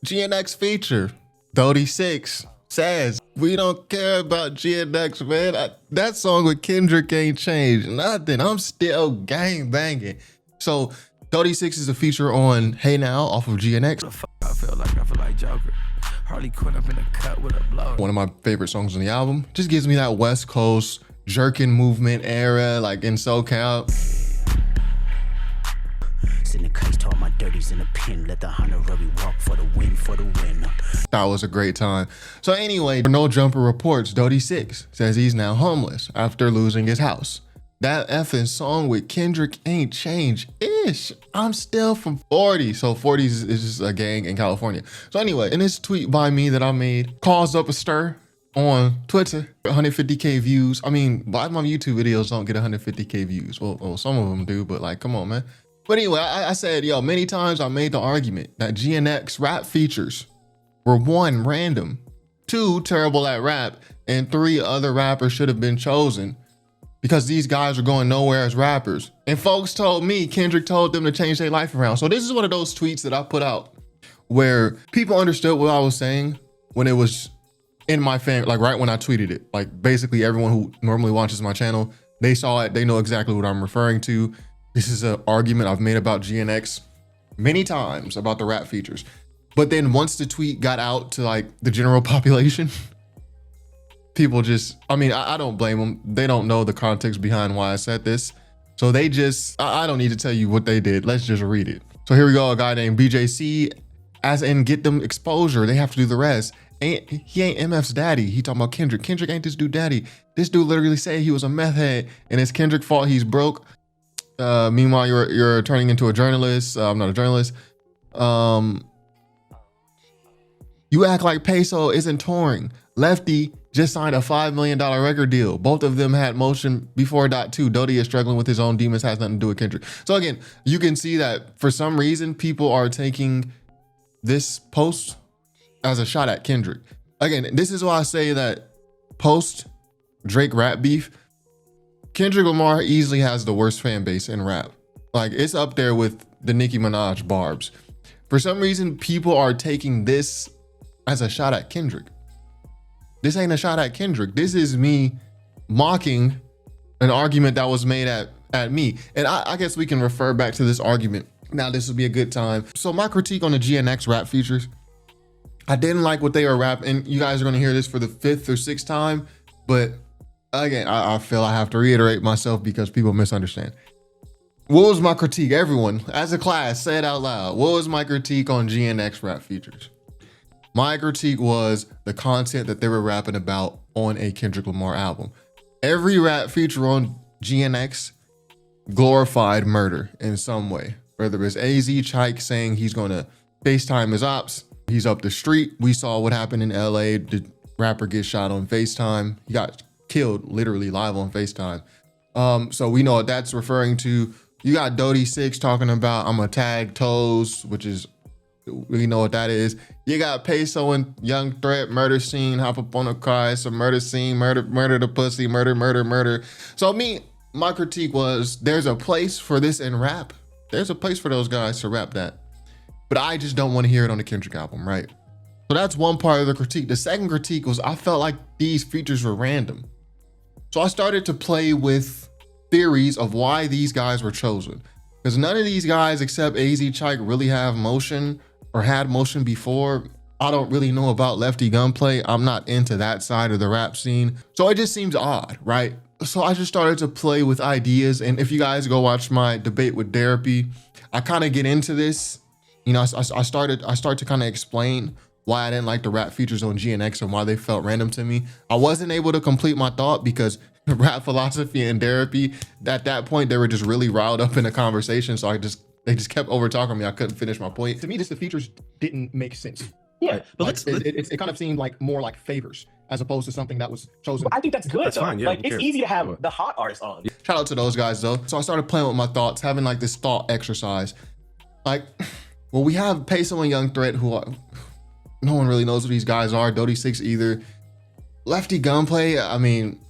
GNX feature. 36 says, we don't care about GNX, man. That song with Kendrick ain't changed nothing. I'm still gang banging. So 36 is a feature on Hey Now off of GNX. I feel like Joker. Harley Quinn up in the cut with a blow. One of my favorite songs on the album. Just gives me that West Coast jerking movement era, like in SoCal. In the case, to all my dirties in the pen. Let the honorary walk for the win, That was a great time. So anyway, No Jumper reports 36 says he's now homeless after losing his house. That effing song with Kendrick ain't changed ish. I'm still from 40. So 40 is just a gang in California. So anyway, in this tweet by me that I made caused up a stir on Twitter. 150K views. I mean, why my YouTube videos don't get 150K views? Well, some of them do, but like, come on, man. But anyway, I said, yo, many times I made the argument that GNX rap features were 1, random, 2, terrible at rap, and 3, other rappers should have been chosen because these guys are going nowhere as rappers. And folks told me, Kendrick told them to change their life around. So this is one of those tweets that I put out where people understood what I was saying when it was in my fan, like right when I tweeted it. Like basically everyone who normally watches my channel, they saw it, they know exactly what I'm referring to. This is an argument I've made about GNX many times about the rap features. But then once the tweet got out to like the general population, people just, I mean, I don't blame them. They don't know the context behind why I said this. So they just, I don't need to tell you what they did. Let's just read it. So here we go, a guy named BJC, as in get them exposure. They have to do the rest. He ain't MF's daddy. He talking about Kendrick. Kendrick ain't this dude daddy. This dude literally said he was a meth head and it's Kendrick's fault he's broke. Meanwhile, you're turning into a journalist. I'm not a journalist. You act like Peso isn't touring. Lefty just signed a $5 million record deal. Both of them had motion before .2. Dodie is struggling with his own demons, has nothing to do with Kendrick. So again, you can see that for some reason, people are taking this post as a shot at Kendrick. Again, this is why I say that post Drake rap beef, Kendrick Lamar easily has the worst fan base in rap. Like it's up there with the Nicki Minaj barbs. For some reason, people are taking this as a shot at Kendrick. This ain't a shot at Kendrick. This is me mocking an argument that was made at me. And I guess we can refer back to this argument. Now, this would be a good time. So my critique on the GNX rap features, I didn't like what they were rapping. You guys are gonna hear this for the 5th or 6th time, but again, I feel I have to reiterate myself because people misunderstand. What was my critique? Everyone, as a class, say it out loud. What was my critique on GNX rap features? My critique was the content that they were rapping about on a Kendrick Lamar album. Every rap feature on GNX glorified murder in some way. Whether it's AZ Chike saying he's gonna FaceTime his ops, he's up the street. We saw what happened in LA. The rapper gets shot on FaceTime. He got killed literally live on FaceTime. So we know what that's referring to. You got Dodie 6 talking about I'm gonna tag toes, which is, we know what that is. You got Peso and Young Threat, murder scene, hop up on a car, it's a murder scene, murder the pussy, murder. So my critique was there's a place for this in rap. There's a place for those guys to rap that. But I just don't want to hear it on the Kendrick album, right? So that's one part of the critique. The second critique was I felt like these features were random. So I started to play with theories of why these guys were chosen. Because none of these guys except AZ Chike really have motion or had motion before. I don't really know about Lefty Gunplay. I'm not into that side of the rap scene. So it just seems odd, right? So I just started to play with ideas. And if you guys go watch my debate with Therapy, I kind of get into this. You know, I start to kind of explain why I didn't like the rap features on GNX and why they felt random to me. I wasn't able to complete my thought because rap philosophy and therapy, at that point, they were just really riled up in the conversation. So they just kept over talking me. I couldn't finish my point. To me, just the features didn't make sense. Yeah, but like, it kind of seemed like more like favors as opposed to something that was chosen. I think that's good. That's though. fine, yeah, like it's easy to have the hot artists on. Shout out to those guys though. So I started playing with my thoughts, having like this thought exercise. Like, well, we have Peso and Young Threat who are, no one really knows who these guys are. Dodie 6 either. Lefty Gunplay, I mean,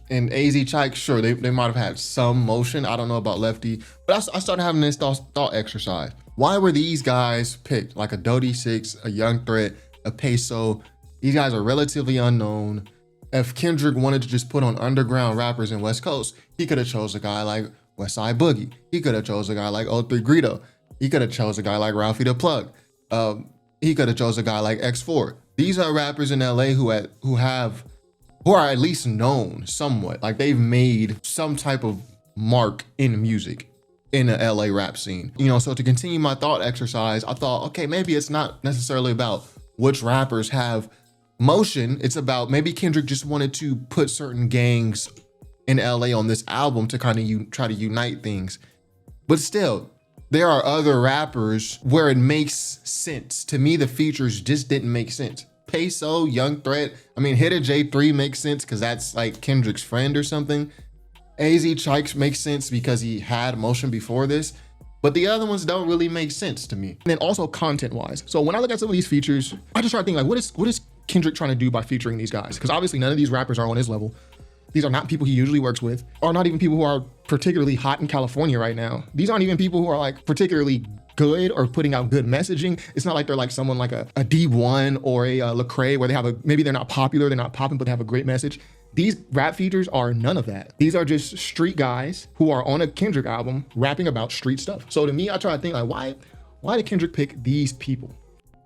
and AZ Chike, sure, they might have had some motion. I don't know about Lefty, but I started having this thought exercise. Why were these guys picked? Like a Dodie 6, a Young Threat, a Peso. These guys are relatively unknown. If Kendrick wanted to just put on underground rappers in West Coast, he could have chose a guy like Westside Boogie. He could have chose a guy like O3 Greedo. He could have chose a guy like Ralphie the Plug. He could have chose a guy like X4. These are rappers in LA who are at least known somewhat. Like they've made some type of mark in music in the LA rap scene. You know, so to continue my thought exercise, I thought, okay, maybe it's not necessarily about which rappers have motion. It's about maybe Kendrick just wanted to put certain gangs in LA on this album to kind of try to unite things. But still, there are other rappers where it makes sense. To me, the features just didn't make sense. Peso, Young Threat, I mean, Hitter J3 makes sense because that's like Kendrick's friend or something. AZ Chikes makes sense because he had motion before this, but the other ones don't really make sense to me. And then also content-wise. So when I look at some of these features, I just start thinking like, what is Kendrick trying to do by featuring these guys? Because obviously none of these rappers are on his level. These are not people he usually works with, or not even people who are particularly hot in California right now. These aren't even people who are like particularly good or putting out good messaging. It's not like they're like someone like a D1 or a Lecrae where they have maybe they're not popular, they're not popping, but they have a great message. These rap features are none of that. These are just street guys who are on a Kendrick album rapping about street stuff. So to me, I try to think like, why did Kendrick pick these people?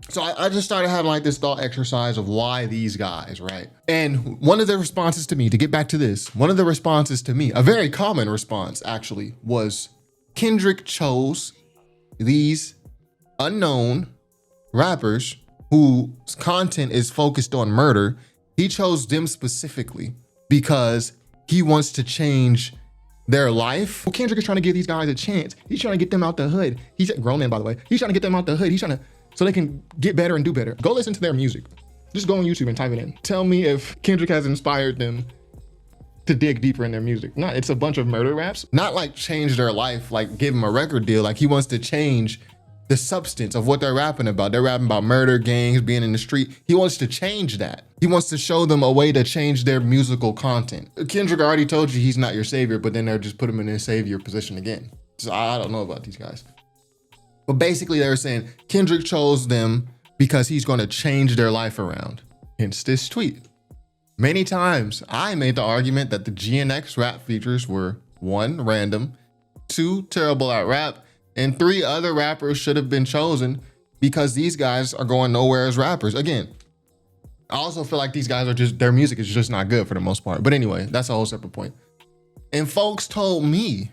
So I just started having like this thought exercise of why these guys, right? And one of the responses to me, to get back to this, one of the responses to me, a very common response actually, was Kendrick chose these unknown rappers whose content is focused on murder. He chose them specifically because he wants to change their life. Well, Kendrick is trying to give these guys a chance. He's trying to get them out the hood. He's a grown man, by the way. He's trying to get them out the hood. He's trying to, so they can get better and do better. Go listen to their music. Just go on YouTube and type it in. Tell me if Kendrick has inspired them to dig deeper in their music. No, it's a bunch of murder raps. Not like change their life, like give them a record deal. Like he wants to change the substance of what they're rapping about. They're rapping about murder, gangs, being in the street. He wants to change that. He wants to show them a way to change their musical content. Kendrick already told you he's not your savior, but then they'll just put him in his savior position again. So I don't know about these guys. But basically they were saying Kendrick chose them because he's going to change their life around. Hence this tweet. Many times I made the argument that the GNX rap features were 1, random, 2, terrible at rap, and 3, other rappers should have been chosen because these guys are going nowhere as rappers. Again, I also feel like these guys are just, their music is just not good for the most part. But anyway, that's a whole separate point. And folks told me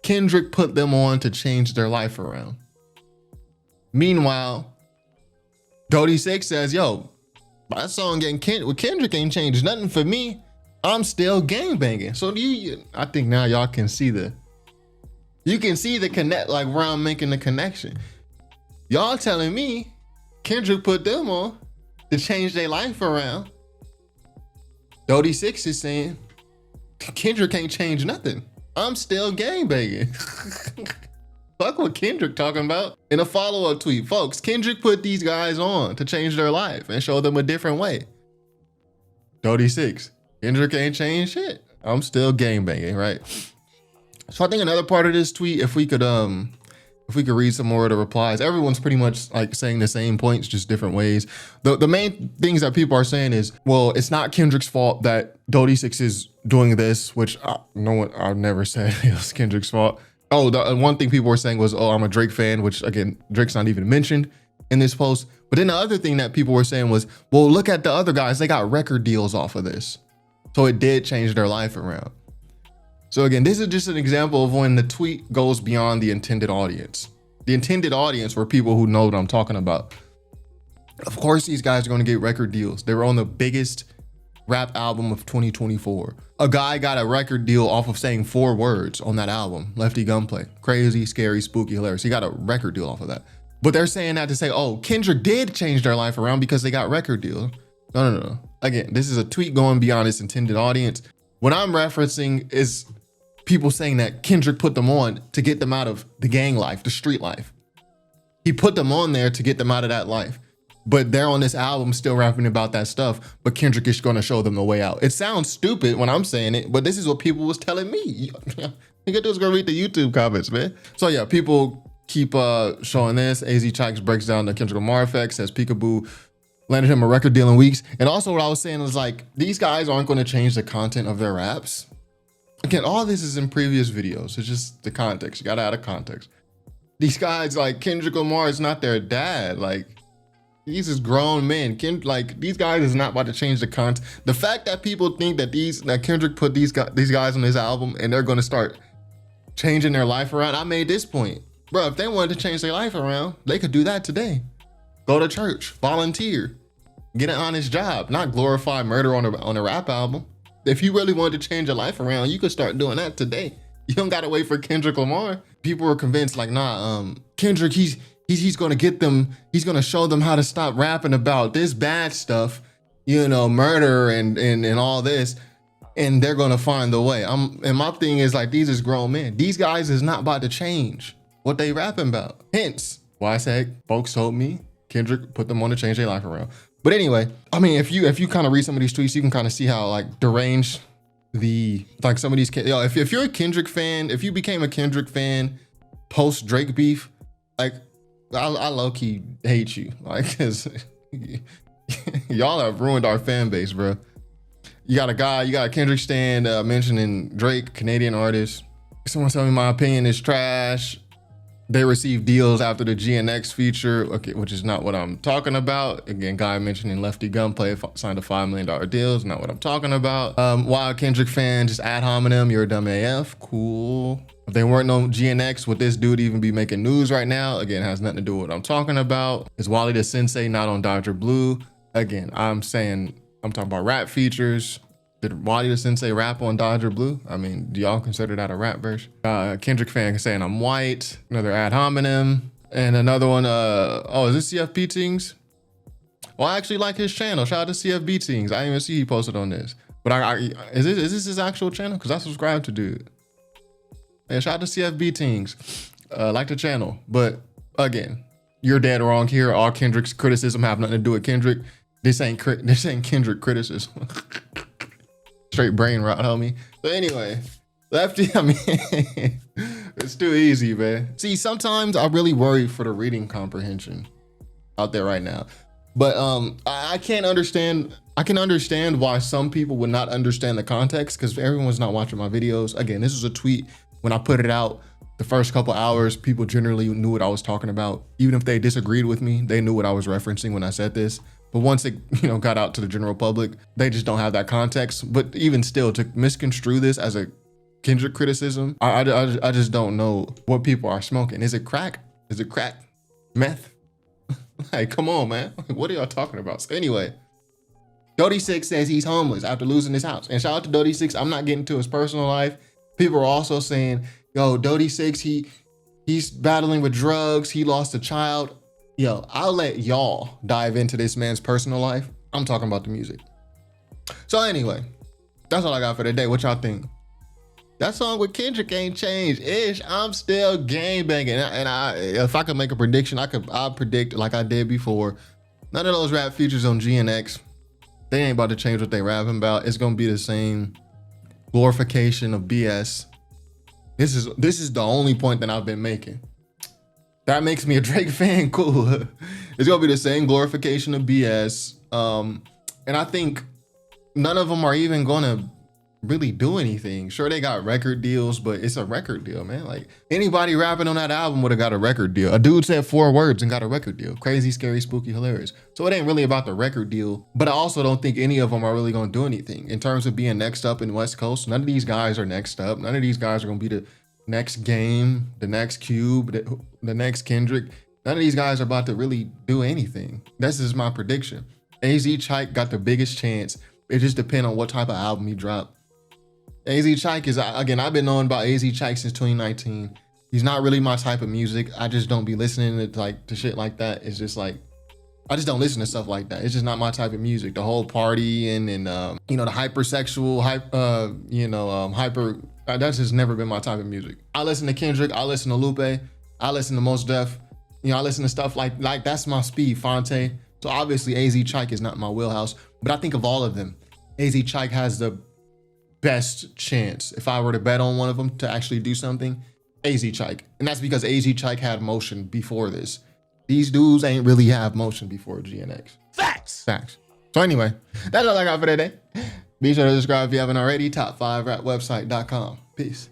Kendrick put them on to change their life around. Meanwhile, Dodie 6 says, yo, my song getting with Kendrick ain't changed nothing for me. I'm still gangbanging. So I think now y'all can see you can see the connect, like where I'm making the connection. Y'all telling me Kendrick put them on to change their life around. Dodie 6 is saying Kendrick can't change nothing. I'm still gangbanging. Fuck what Kendrick talking about. In a follow-up tweet, folks, Kendrick put these guys on to change their life and show them a different way. Dodie 6, Kendrick ain't changed shit. I'm still gangbanging, right? So I think another part of this tweet, if we could read some more of the replies, everyone's pretty much like saying the same points, just different ways. The main things that people are saying is, well, it's not Kendrick's fault that Dodie 6 is doing this, which I've never said it was Kendrick's fault. Oh, the one thing people were saying was, oh, I'm a Drake fan, which again, Drake's not even mentioned in this post. But then the other thing that people were saying was, well, look at the other guys. They got record deals off of this. So it did change their life around. So again, this is just an example of when the tweet goes beyond the intended audience. The intended audience were people who know what I'm talking about. Of course, these guys are going to get record deals. They were on the biggest rap album of 2024. A guy got a record deal off of saying 4 words on that album, Lefty Gunplay. Crazy, scary, spooky, hilarious. He got a record deal off of that. But they're saying that to say, oh, Kendrick did change their life around because they got record deals. No. Again, this is a tweet going beyond its intended audience. What I'm referencing is people saying that Kendrick put them on to get them out of the gang life, the street life. He put them on there to get them out of that life. but they're on this album still rapping about that stuff, but Kendrick is gonna show them the way out. It sounds stupid when I'm saying it, but this is what people was telling me. You gotta do is go read the YouTube comments, man. So yeah, people keep showing this. AZ Chikes breaks down the Kendrick Lamar effect, says Peekaboo landed him a record deal in weeks. And also what I was saying was like, these guys aren't gonna change the content of their raps. Again, all this is in previous videos. It's just the context. You gotta add a context. These guys, like Kendrick Lamar is not their dad. Like, these is grown men. These guys is not about to change the content. The fact that people think that Kendrick put these guys on his album and they're gonna start changing their life around. I made this point. Bro, if they wanted to change their life around, they could do that today. Go to church, volunteer, get an honest job, not glorify murder on a rap album. If you really wanted to change your life around, you could start doing that today. You don't gotta wait for Kendrick Lamar. People were convinced like, nah, Kendrick, he's gonna get them, he's gonna show them how to stop rapping about this bad stuff, you know, murder and all this, and they're gonna find the way. And my thing is like, these is grown men. These guys is not about to change what they rapping about. Hence why I said folks told me Kendrick put them on to change their life around. But anyway, I mean, if you kind of read some of these tweets, you can kind of see how like deranged some of these, if you're a Kendrick fan, if you became a Kendrick fan post Drake beef, like I low-key hate you, like, cause y'all have ruined our fan base, bro. You got a Kendrick stan mentioning Drake, Canadian artist. Someone tell me my opinion is trash. They received deals after the GNX feature, okay, which is not what I'm talking about. Again, guy mentioning Lefty Gunplay signed a $5 million deal, is not what I'm talking about. Why a Kendrick fan, just ad hominem, you're a dumb AF, cool. If they weren't no GNX, would this dude even be making news right now? Again, has nothing to do with what I'm talking about. Is Wally the Sensei not on Dr. Blue? Again, I'm talking about rap features. Did Wally the Sensei rap on Dodger Blue? I mean, do y'all consider that a rap version? Kendrick fan saying I'm white, another ad hominem, and another one, is this CFB Tings? Well, I actually like his channel. Shout out to CFB Tings. I didn't even see he posted on this. But is this his actual channel? Because I subscribe to dude. Yeah, shout out to CFB Tings. Like the channel. But again, you're dead wrong here. All Kendrick's criticism have nothing to do with Kendrick. This ain't Kendrick criticism. Straight brain rot, homie. So anyway, Lefty, I mean, it's too easy, man. See, sometimes I really worry for the reading comprehension out there right now. But I can understand why some people would not understand the context because everyone's not watching my videos. Again, this is a tweet. When I put it out, the first couple hours, people generally knew what I was talking about. Even if they disagreed with me, they knew what I was referencing when I said this. But once it, got out to the general public, they just don't have that context. But even still, to misconstrue this as a Kendrick criticism, I just don't know what people are smoking. Is it crack? Is it crack? Meth? Like, come on, man. What are y'all talking about? So anyway, Dodie 6 says he's homeless after losing his house. And shout out to Dodie 6. I'm not getting to his personal life. People are also saying, yo, Dodie 6, he's battling with drugs. He lost a child. Yo, I'll let y'all dive into this man's personal life. I'm talking about the music. So anyway, that's all I got for today. What y'all think? That song with Kendrick ain't changed. Ish, I'm still gang banging. And if I could make a prediction, I'll predict like I did before. None of those rap features on GNX, they ain't about to change what they rapping about. It's gonna be the same glorification of BS. This is the only point that I've been making. That makes me a Drake fan, cool. It's gonna be the same glorification of BS. And I think none of them are even gonna really do anything. Sure, they got record deals, but it's a record deal, man. Like anybody rapping on that album would have got a record deal. A dude said 4 words and got a record deal. Crazy, scary, spooky, hilarious. So it ain't really about the record deal, but I also don't think any of them are really gonna do anything. In terms of being next up in West Coast, none of these guys are next up. None of these guys are gonna be the next Game, the next Cube, the next Kendrick. None of these guys are about to really do anything. This is my prediction. AZ Chike got the biggest chance. It just depends on what type of album he dropped. AZ Chike is, again, I've been knowing about AZ Chike since 2019. He's not really my type of music. I just don't be listening to shit like that. It's just like, I just don't listen to stuff like that. It's just not my type of music. The whole partying and the hypersexual, hyper, that's just never been my type of music. I listen to Kendrick, I listen to Lupe, I listen to Mos Def, I listen to stuff like that's my speed, Fonte. So obviously AZ Chike is not my wheelhouse, but I think of all of them, AZ Chike has the best chance. If I were to bet on one of them to actually do something, AZ Chike. And that's because AZ Chike had motion before this. These dudes ain't really have motion before GNX. Facts. Facts. So anyway, that's all I got for today. Be sure to subscribe if you haven't already. Top5rapwebsite.com. Peace.